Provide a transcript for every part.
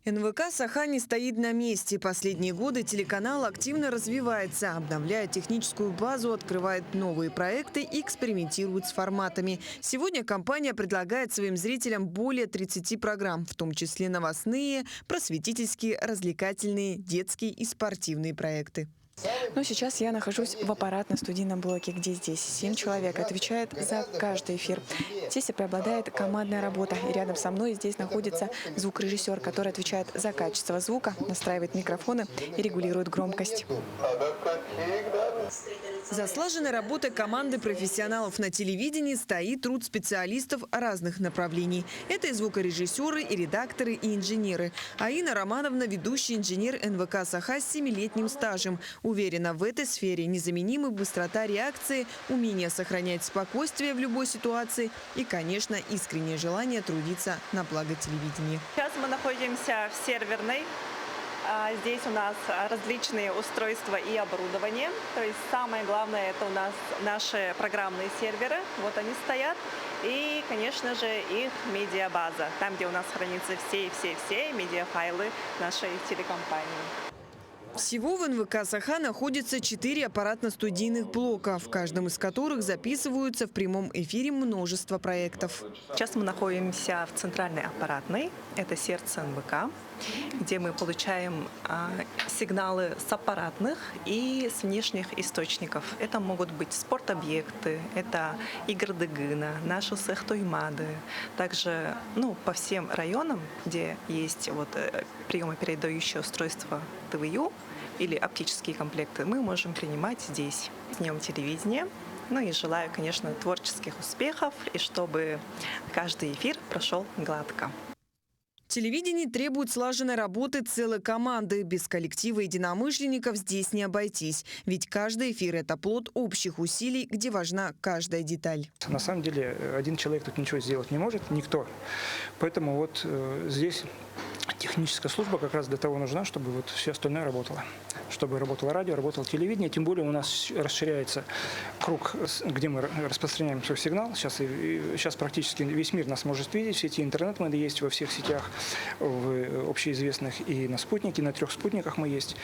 НВК «Саха» не стоит на месте. Последние годы телеканал активно развивается, обновляет техническую базу, открывает новые проекты и экспериментирует с форматами. Сегодня компания предлагает своим зрителям более 30 программ, в том числе новостные, просветительские, развлекательные, детские и спортивные проекты. Ну, сейчас я нахожусь в аппаратно-студийном блоке, где здесь 7 человек отвечает за каждый эфир. Здесь и преобладает командная работа. И рядом со мной здесь находится звукорежиссер, который отвечает за качество звука, настраивает микрофоны и регулирует громкость. За слаженной работой команды профессионалов на телевидении стоит труд специалистов разных направлений. Это и звукорежиссеры, и редакторы, и инженеры. Аина Романовна – ведущий инженер НВК «Саха» с 7-летним стажем. Уверена, в этой сфере незаменимы быстрота реакции, умение сохранять спокойствие в любой ситуации и, конечно, искреннее желание трудиться на благо телевидения. Сейчас мы находимся в серверной. Здесь у нас различные устройства и оборудование. То есть самое главное – это у нас наши программные серверы. Вот они стоят. И, конечно же, их медиабаза. Там, где у нас хранятся все медиафайлы нашей телекомпании. Всего в НВК «Саха» находится 4 аппаратно-студийных блока, в каждом из которых записываются в прямом эфире множество проектов. Сейчас мы находимся в центральной аппаратной, это сердце НВК, где мы получаем сигналы с аппаратных и с внешних источников. Это могут быть спортобъекты, это игры Дыгына, наши Сехтоймады. Также по всем районам, где есть приемопередающее устройство ТВЮ или оптические комплекты, мы можем принимать здесь. С днем телевидения. И желаю, конечно, творческих успехов и чтобы каждый эфир прошел гладко. Телевидение требует слаженной работы целой команды. Без коллектива единомышленников здесь не обойтись. Ведь каждый эфир – это плод общих усилий, где важна каждая деталь. На самом деле один человек тут ничего сделать не может, никто. Поэтому здесь техническая служба как раз для того нужна, чтобы все остальное работало. Чтобы работало радио, работало телевидение. Тем более у нас расширяется круг, где мы распространяем свой сигнал. Сейчас практически весь мир нас может видеть. В сети интернет мы есть во всех сетях, в общеизвестных и на спутнике, на 3 спутниках мы есть.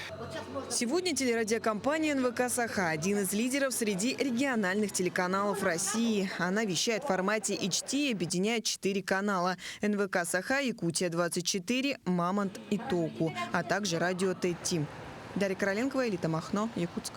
Сегодня телерадиокомпания НВК «Саха» – один из лидеров среди региональных телеканалов России. Она вещает в формате HD и объединяет 4 канала – НВК «Саха», Якутия-24, Мамонт и Току, а также радио ТЭТ-ТИМ. Дарья Короленкова, Элита Махно, Якутск.